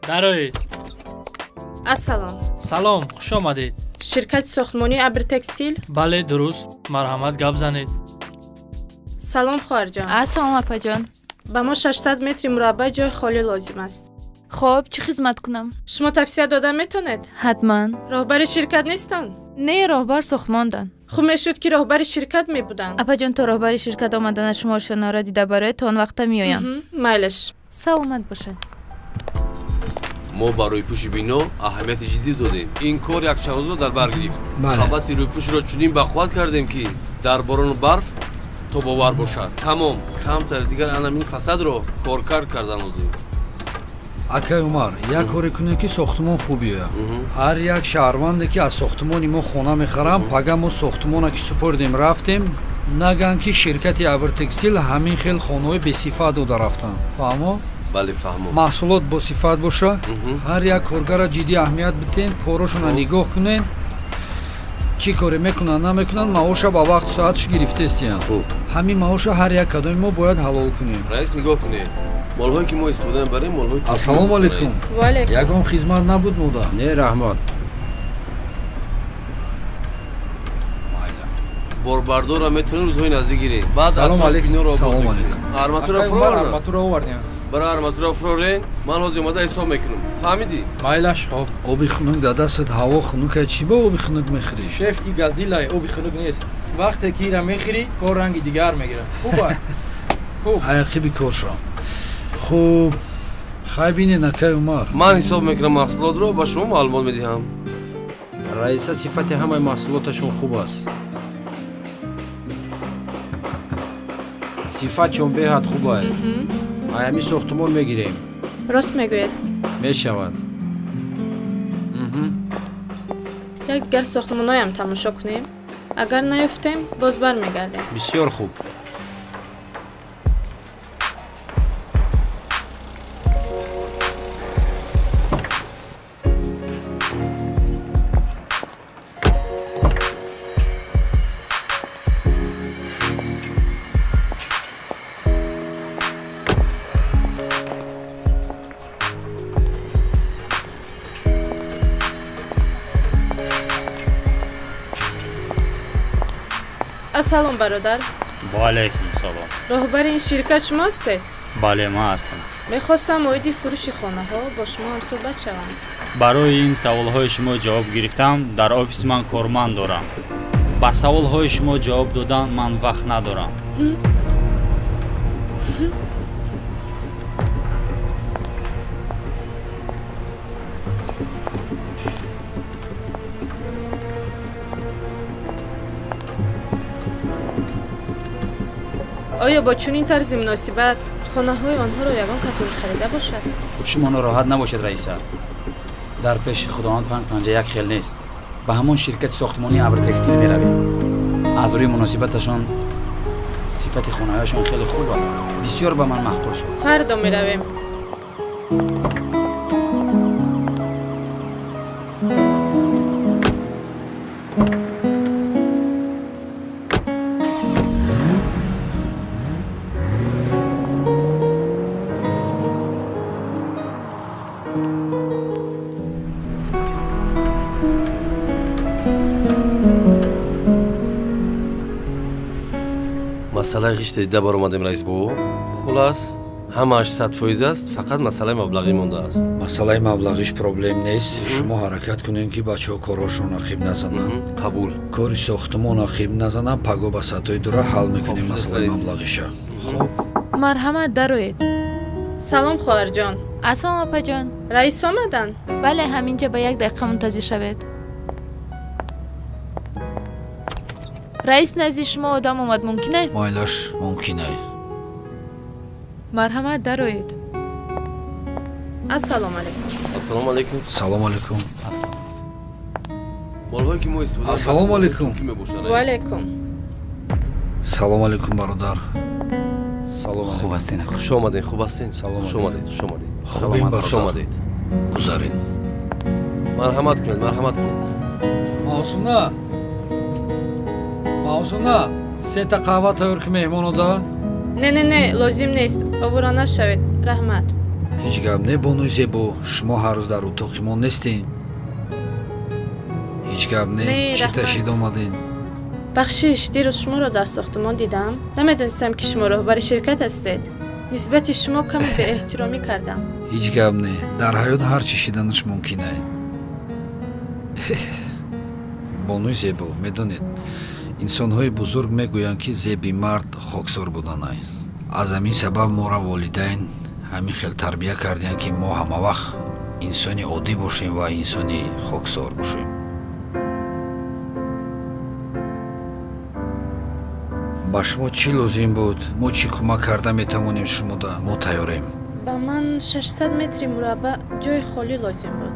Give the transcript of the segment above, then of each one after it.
дароед. Ассалом. Салом, хуш омадед. Ширкати сохтмонии Абртекстил. Бале, дуруст. Марҳамат, гап занед. салом хоҳарҷон. Ассалом апаҷон. ба мо 600 метри мураббаъ ҷой холӣ лозим аст. хоб чӣ хизмат кунам? шумо тавсия дода метонед? ҳатман. роҳбари ширкат нестанд? не роҳбар сохтмондан. хуб мешуд ки роҳбари ширкат мебуданд. апаҷон то роҳбари ширкат омадана шумо ошонора дида бароед то он вақта меоям. майлаш. саломат бошед. мо ба рӯйпӯши бино аҳамияти ҷиддӣ додем. Ин кор якчавозро дар бар гирифт. хабати рӯйпӯшро чунин бақувват кардем ки дар борону барф тобовар бошад. Тамом, камтар дигар анамин фасадро коркар кардан лозим. акай Умар, як коре кунем ки сохтмон хуб биёяд. ҳар як шаҳрванде ки аз сохтмони мо хона мехарам, пага мо сохтмоне ки супурдем рафтем, наган ки ширкати Абртекстил ҳамин хел хонаҳои бесифат дода рафтанд. фаҳмо? бале фаҳмо. маҳсулот босифат боша, ҳар як коргара ҷиддӣ аҳамият битен, корошона нигоҳ кунен, чӣ коре мекунанд намекунанд, маоша ба вақту соаташ гирифтестиянд. ҳамин маоша ҳар як кадоми мо бояд ҳалол кунем. раис нигоҳ кунед, молҳое ки мо истифода мебарем молҳои ассалому алайкум. ваалайкум. ягон хизмат набуд мода? не раҳмон. борбардора метавонем рӯзҳои наздик гирем. баъд Салом алейкум. биноро Салом алейкум. арматура арматура овардем. бара арматура фурорен, ман ҳозир омада ҳисоб мекунам. фаҳмидӣ? майлаш хоб. оби хунук дар дастат ҳаво хунукай чӣ ба оби хунук мехӯрӣ? шеф ки газилай оби хунук нест. вақте ки ира мехӯрӣ кор ранги дигар мегирад. хуб аст. хуб. ҳайқиби коршо. хуб, хай бинен акай Умар. ман ҳисоб мекунам маҳсулотро ба шумо маълумот медиҳам. раиса сифати ҳамаи маҳсулоташон хуб аст. сифатшон беҳад хуб аст. ҳамин сохтмон мегирем. рост мегӯед. мешавад. як дигар сохтмонҳоям тамошо кунем. агар наёфтем боз бармегардем. бисёр хуб. ассалом бародар. وعلیکم سلام. роҳбари ин ширкат шумостед? بله ما هستم. мехостам оиди фурӯши хонаҳо бо шумо ҳамсӯҳбат шавам. برای این سوالهای شما جواب گرفتم. در آفیس من کارمند دارم. با سوالهای شما جواب دادن من وقت ندارم. оё бо чунин тарзи муносибат хонаҳои онҳоро ягон касе мехарида бошад? шумо нороҳат набошед раиса. дар пеши худованд панҷа як хел нест. ба ҳамон ширкати сохтмонии Абртекстил меравем. аз рӯи муносибаташон сифати хонаҳояшон хеле хуб аст. бисёр ба ман маҳтоҷ шуд. фардо меравем. масъалаи ғишти дида баромадем раис бобо. хулас ҳамааш 100% аст, фақат масъалаи маблағӣ мондааст. масъалаи маблағиш проблем нест. шумо ҳаракат кунем ки бачаҳо корашон ақиб назананд. қабул. кори сохтмон ақиб назананд, паго ба сатҳои дура ҳал мекунем масъалаи маблағиша. хуб. марҳамат дароед. салом хоҳарҷон. ассалом апаҷон. раис омаданд? бале ҳаминҷа ба як дақиқа мунтазир шавед. раис назди шумо одам омад мумкин майлаш мумкин ай. марҳамат дароед. ассалому алайкум. Ассалому алейкум. салом алейкум. Молҳое ки мо истифода Ассалому алейкум. ки мебошад, ва раис? алайкум. салом алейкум бародар. салом хуб ҳастин Хуш омадед, хуб ҳастин? Хуш омадед, хуш омадед. хубем Хуш бародар. омадед. гузарин. Марҳамат кунед, марҳамат кунед. мавзуна мавзуна сета қаҳва тайёр ки меҳмонода. Не лозим нест. Овора нашавед. Раҳмат. ҳеҷ гап не бонуи зебо, шумо ҳар рӯз дар утоқи мо нестин. ҳеҷ гап не, Не, чӣ раҳмат. ташид омадин? бахшиш, дирӯз шуморо дар сохтумон дидам. Намедонистам ки шумо роҳбари ширкат ҳастед. нисбати шумо каме беэҳтиромӣ кардам. ҳеҷ гап не, дар ҳаёт ҳар чӣ шиданаш мумкин аст. бонуи зебо, медонед, инсонҳои бузург мегӯянд ки зеби мард хоксор будан аст. аз ҳамин сабаб моро волидайн ҳамин хел тарбия карданд ки мо ҳамавақт инсони оддӣ бошем ва инсони хоксор бошем. ба шумо чӣ лозим буд? мо чӣ кӯмак карда метавонем шумода? мо тайёрем. ба ман 600 метри мураббаъ ҷои холӣ лозим буд.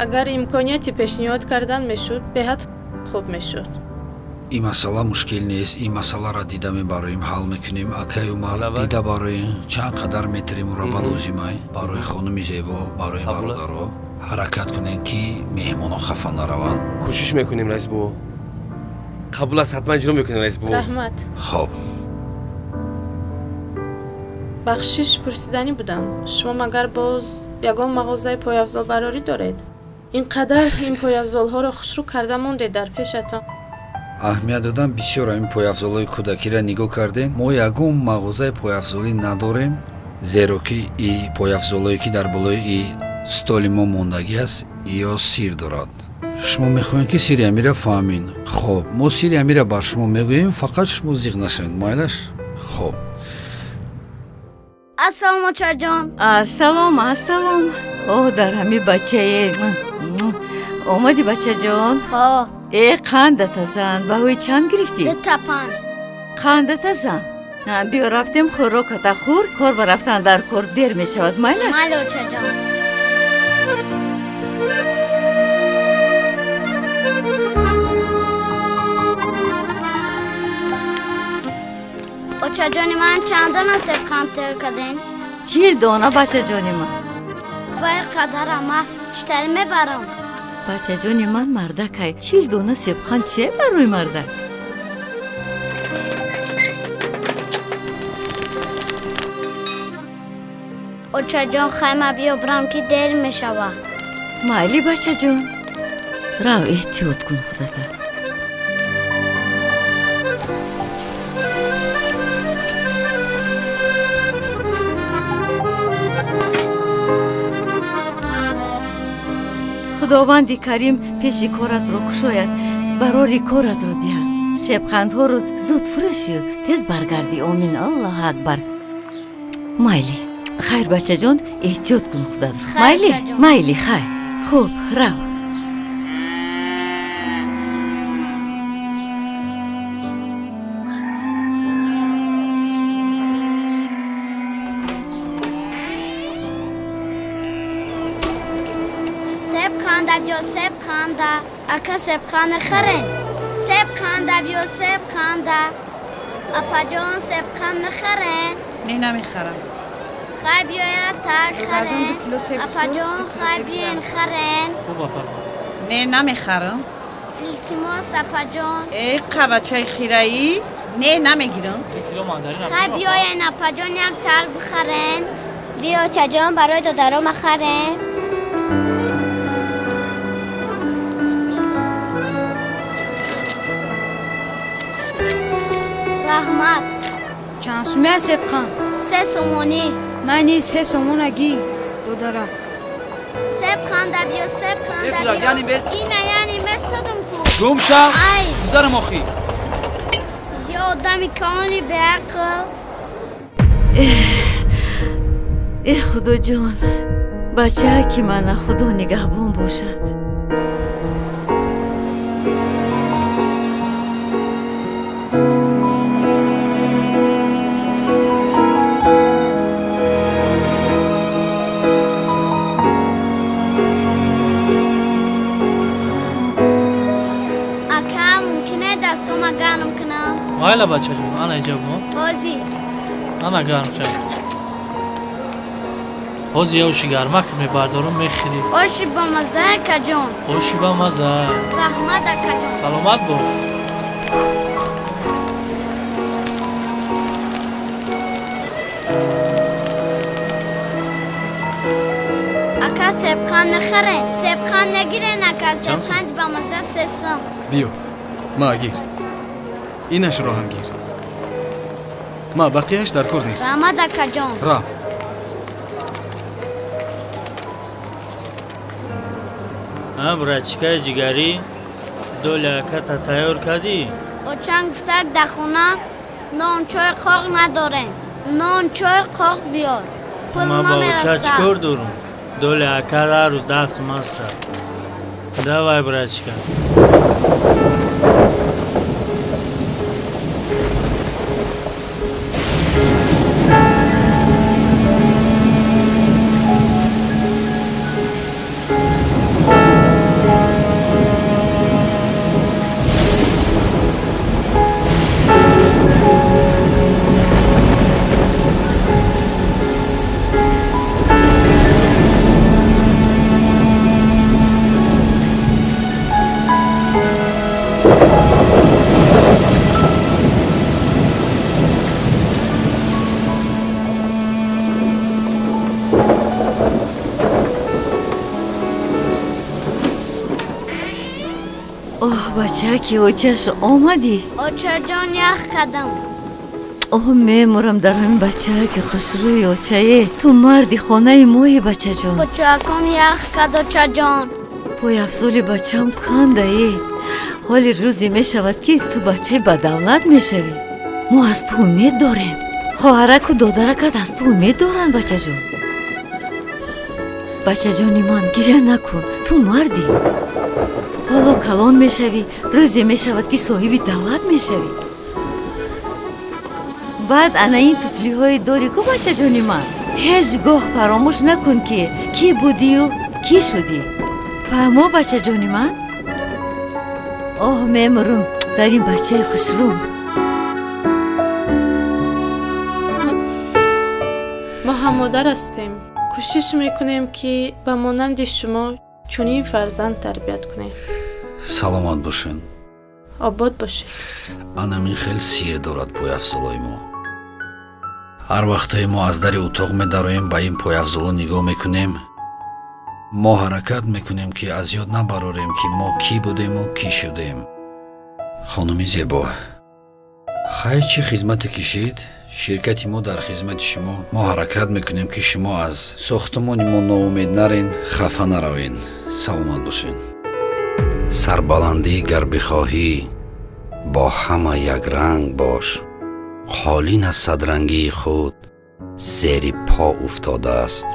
агар имконияти пешниҳод кардан мешуд, беҳад хуб мешуд. ин масъала мушкил нест. ин масъаларо дида мебароем, ҳал мекунем. акай умар, Алабак. дида барои чанд қадар метри мураббаъ лозим аст? барои хонуми зебо, барои Қабул аст. бародаро ҳаракат кунем ки меҳмонон хафа нараванд. кӯшиш мекунем, раис бубо. қабул аст, ҳатман иҷро мекунем, раис бубо. раҳмат. хоб, бахшиш пурсиданӣ будам. шумо магар боз ягон мағозаи пойафзолбарорӣ доред? ин қадар ин пойафзолҳоро хушрӯ карда мондед дар пешатон. аҳамият додам бисёр ин пойафзолҳои кӯдакиро нигоҳ кардем. мо ягон мағозаи пойафзолӣ надорем, зеро ки и пойафзолҳое ки дар болои и столи мо мондагӣ аст ё сир дорад. шумо мехоҳед ки сири амира фаҳмин. хоб, мо сири амира бар шумо мегӯем, фақат шумо зиқ нашавед, майлаш? хоб. Ассалому чаҷон. Ассалом, ассалом. О, дар ҳами бачае. Омади бачаҷон? Ҳо, қанда тазан. Баҳои чанд гирифтӣ? дутапан. қанда тазан. биё рафтем хӯроката хӯр. Кор ба рафтан дар кор дер мешавад, майлаш? Майло чаҷон. Очаҷони ман чандона себқанд тер кардем? 40 дона бачаҷони ман. Вай қадарам, ман читари мебарам. Бачаҷони ман мардакай. 40 дона себқан чие барои мардак? Очаҷон хайма биёбрам ки дер мешавад. майли бачаҷон. рав эҳтиёт кун худата. худованди карим пеши коратро кушояд, барори коратро диҳад. себқандҳоро зуд фурӯшию, тез баргардӣ. омин, аллоҳу акбар. майли, хайр бачаҷон, эҳтиёт кун худат. Хайр, майли, бачаҷон. майли, хайр. хуб, рав. Себқанда биё себқанда. Ака себқан мехарем. Себқанда биё себқанда. Апаҷон себқан мехарем. Не намехарам. Хай биёя так харен. 2 кило себ Апаҷон хай биёин харен. хуб апа. Не намехарам. Илтимос апаҷон. қабачаи хираӣ не намегирам. 2 кило мандарин Хай биёяин апаҷон як так бихарен. Биё чаҷон барои додаро махарем. раҳмат. чанд сумия себқан? 3 сомонӣ. мани 3 сомонагӣ додара. Себқанда биё себқанда Бекула, яъни бес? ина яъни местодум ку. гум шав. Ай, гузарам охӣ. ё одами комили беақл. худоҷон, бачааки мана худо нигаҳбон бошад. майла бачаҷон ана иҷабмо بازی ана гарм шавед ҳози ёши гармак мебардорум мехӯрӣ آشی با مزه کجان оши ба маза رحمت کجان саломат бош اکا سبخان نخره سبخان نگیرن اکا سبخان با مزه سسم بیو ما گیر اینش رو هم گیر ما بقیهش در کار نیست رحمت کجان را бурачикаи ҷигарӣ доляката тайёр кардӣ و چند گفتک در خونه نان چای قاق نداره نان چای قاق بیار پول ма ما бача чӣ میرسه кор дорум доляка дар рӯз даст маста давай бурачика اوه بچه که اوچهش آمدی اوچه جان یخ کدم اوه میمورم در همین بچه که خسروی اوچه تو مردی خانه موی بچه جان اوچه کم یخ کد اوچه جان پای افزولی بچه هم کنده ای حالی روزی میشود که تو بچه بدولت میشوی ما از تو امید داریم خواهرک و دادرکت از تو امید دارن بچه جان بچه جانی من گریه نکن تو مردی حالا کلان میشوی روزی میشود که صاحبی دولت میشوی بعد انا این طفلی های داری کو بچه جانی من هیچ گاه فراموش نکن که کی بودی و کی شدی فهمو بچه جانی من آه میمرم در این بچه خوشروم ما هم مادر هستیم کوشش میکنیم که به مانند شما چنین فرزند تربیت کنیم саломат бошен آباد باشید анамин хел сир дорад пойафзолои мо ҳар вақтае мо аз дари утоқ медароем ба ин пойафзоло нигоҳ мекунем мо ҳаракат мекунем ки аз ёд набарорем ки мо кӣ будему кӣ шудем хонуми зебо хай чӣ хизмате кишед ширкати мо дар хизмати шумо мо ҳаракат мекунем ки шумо аз сохтмони мо ноумед нарен хафа наравен саломат бошед сарбаландӣ гар бихоҳӣ бо ҳама якранг бош холин аз садрангии худ зери по уфтодааст